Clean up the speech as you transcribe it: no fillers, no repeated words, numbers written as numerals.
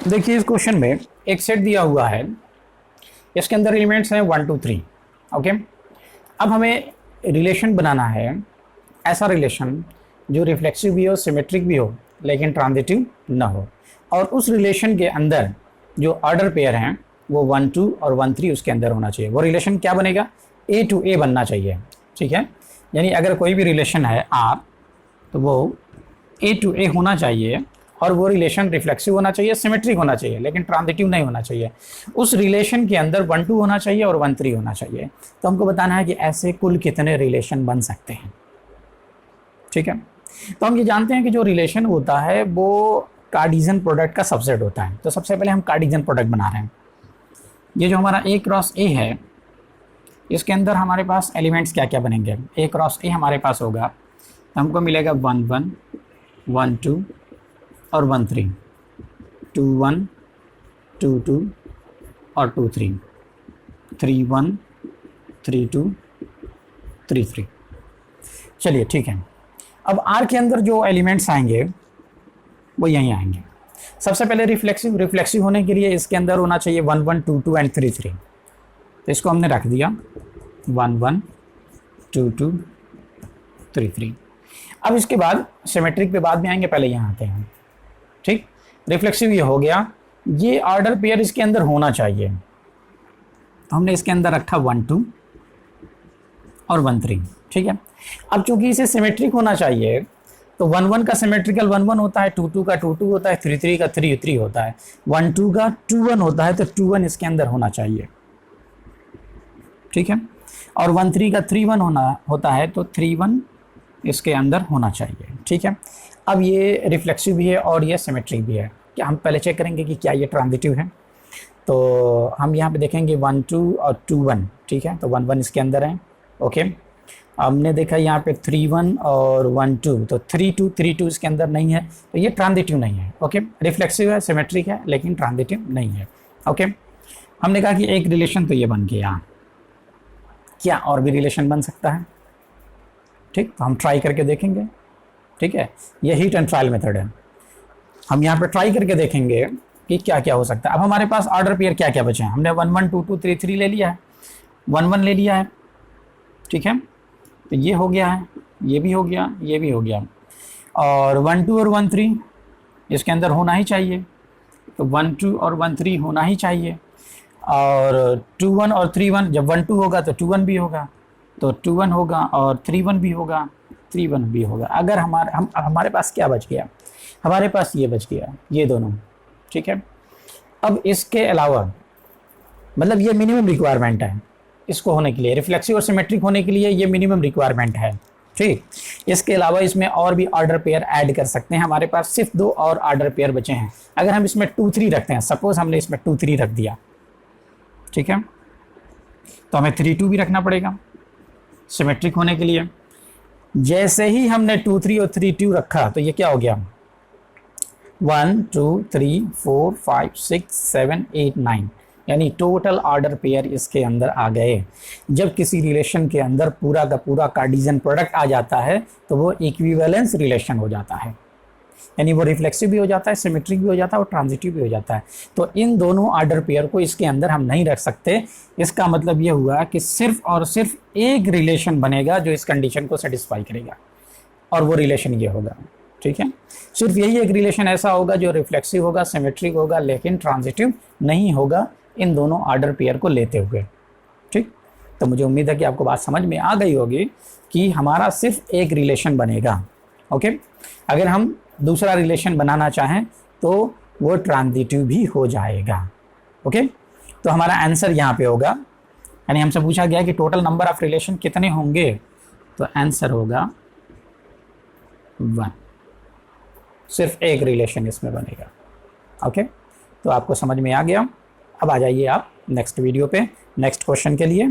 देखिए इस क्वेश्चन में एक सेट दिया हुआ है, इसके अंदर एलिमेंट्स हैं 1 2 3। ओके, अब हमें रिलेशन बनाना है, ऐसा रिलेशन जो रिफ्लेक्सिव भी हो, सिमेट्रिक भी हो, लेकिन ट्रांजिटिव ना हो। और उस रिलेशन के अंदर जो ऑर्डर पेयर हैं वो 1 2 और 1 3 उसके अंदर होना चाहिए। वो रिलेशन क्या बनेगा? A to A बनना चाहिए। ठीक है, यानी अगर कोई भी रिलेशन है R तो वो A to A होना चाहिए, और वो रिलेशन रिफ्लेक्सिव होना चाहिए, सिमेट्रिक होना चाहिए, लेकिन ट्रांजिटिव नहीं होना चाहिए। उस रिलेशन के अंदर 1 2 होना चाहिए और 1 3 होना चाहिए। तो हमको बताना है कि ऐसे कुल कितने रिलेशन बन सकते हैं। ठीक है, तो हम ये जानते हैं कि जो रिलेशन होता है वो कार्टेशियन प्रोडक्ट का सबसेट होता है। तो सबसे पहले हम कार्टेशियन प्रोडक्ट बना रहे हैं। ये जो हमारा A क्रॉस A है, इसके अंदर हमारे पास एलिमेंट्स क्या क्या बनेंगे? A क्रॉस A हमारे पास होगा तो हमको मिलेगा 1 1 1 2 और 1 3, 2 1 2 2 और 2 3, 3 1 3 2 3 3। चलिए ठीक है, अब R के अंदर जो एलिमेंट्स आएंगे वो यहीं आएंगे। सबसे पहले रिफ्लेक्सिव होने के लिए इसके अंदर होना चाहिए 1 1 2 2 एंड 3 3। तो इसको हमने रख दिया 1 1 2 2 3 3। अब इसके बाद सिमेट्रिक पे बाद में आएंगे, पहले यहाँ आते हैं। ठीक, रिफ्लेक्सिव ये हो गया, ये ऑर्डर पेयर इसके अंदर होना चाहिए, तो हमने इसके अंदर रखा 1 2 और 1 3। ठीक है, अब चूंकि इसे सिमेट्रिक होना चाहिए तो 1 1 का सिमेट्रिकल 1 1 होता है, 2 2 का 2 2 होता है, 3 3 का 3 3 होता है, 1 2 का 2 1 होता है, तो 2 1 इसके अंदर होना चाहिए। ठीक है, और 1 3 का 3 1 होता है, तो 3 1 इसके अंदर होना चाहिए। ठीक है, अब ये रिफ्लेक्सिव भी है और ये सिमेट्रिक भी है। क्या हम पहले चेक करेंगे कि क्या ये ट्रांजिटिव है? तो हम यहाँ पे देखेंगे 1 2 और 2 1। ठीक है, तो 1 1 इसके अंदर है। ओके, हमने देखा यहाँ पे 3 1 और 1 2, तो 3 2 इसके अंदर नहीं है, तो ये ट्रांजिटिव नहीं है। ओके, रिफ्लेक्सिव है, सिमेट्रिक है, लेकिन ट्रांजिटिव नहीं है। ओके, हमने कहा कि एक रिलेशन तो ये बन गया, क्या और भी रिलेशन बन सकता है? ठीक, तो हम ट्राई करके देखेंगे। ठीक है, ये हीट एंड ट्रायल मेथड है। हम यहाँ पे ट्राई करके देखेंगे कि क्या क्या हो सकता है। अब हमारे पास ऑर्डर पेयर क्या क्या बचे हैं? हमने 1 1 2 2 3 3 ले लिया है, 1 1 ले लिया है। ठीक है, तो ये हो गया है, ये भी हो गया, ये भी हो गया, और 1 2 और 1 3 इसके अंदर होना ही चाहिए, तो 1 2 और 1 3 होना ही चाहिए। और 2 1 और 3 1, जब 1 2 होगा तो 2 1 भी होगा, तो 2 1 होगा, और 3 1 भी होगा, 3 1 भी होगा। अगर हमारे पास क्या बच गया? हमारे पास ये बच गया, ये दोनों। ठीक है, अब इसके अलावा मतलब ये मिनिमम रिक्वायरमेंट है इसको होने के लिए, रिफ्लेक्सिव और सिमेट्रिक होने के लिए ये मिनिमम रिक्वायरमेंट है। ठीक, इसके अलावा इसमें और भी ऑर्डर पेयर ऐड कर सकते हैं। हमारे पास सिर्फ 2 और ऑर्डर पेयर बचे हैं। अगर हम इसमें 2 3 रखते हैं, सपोज हमने इसमें 2 3 रख दिया, ठीक है, तो हमें 3 2 भी रखना पड़ेगा सिमेट्रिक होने के लिए। जैसे ही हमने 2 3 और 3 2 रखा तो ये क्या हो गया? 1 2 3 4 5 6 7 8 9, यानी टोटल ऑर्डर पेयर इसके अंदर आ गए। जब किसी रिलेशन के अंदर पूरा का पूरा कार्टेशियन प्रोडक्ट आ जाता है तो वो इक्विवेलेंस रिलेशन हो जाता है, यानी वो रिफ्लेक्सिव भी हो जाता है, सिमेट्रिक भी हो जाता है और ट्रांजिटिव भी हो जाता है। तो इन दोनों ऑर्डर पेयर को इसके अंदर हम नहीं रख सकते। इसका मतलब ये हुआ कि सिर्फ और सिर्फ एक रिलेशन बनेगा जो इस कंडीशन को सेटिस्फाई करेगा, और वो रिलेशन ये होगा। ठीक है, सिर्फ यही एक रिलेशन ऐसा होगा जो रिफ्लेक्सिव होगा, सिमेट्रिक होगा, लेकिन ट्रांजिटिव नहीं होगा इन दोनों ऑर्डर पेयर को लेते हुए। ठीक, तो मुझे उम्मीद है कि आपको बात समझ में आ गई होगी कि हमारा सिर्फ एक रिलेशन बनेगा। ओके, अगर हम दूसरा रिलेशन बनाना चाहें तो वो ट्रांजिटिव भी हो जाएगा। ओके, तो हमारा आंसर यहाँ पे होगा, यानी हमसे पूछा गया कि टोटल नंबर ऑफ रिलेशन कितने होंगे, तो आंसर होगा 1। सिर्फ एक रिलेशन इसमें बनेगा। ओके, तो आपको समझ में आ गया। अब आ जाइए आप नेक्स्ट वीडियो पे नेक्स्ट क्वेश्चन के लिए।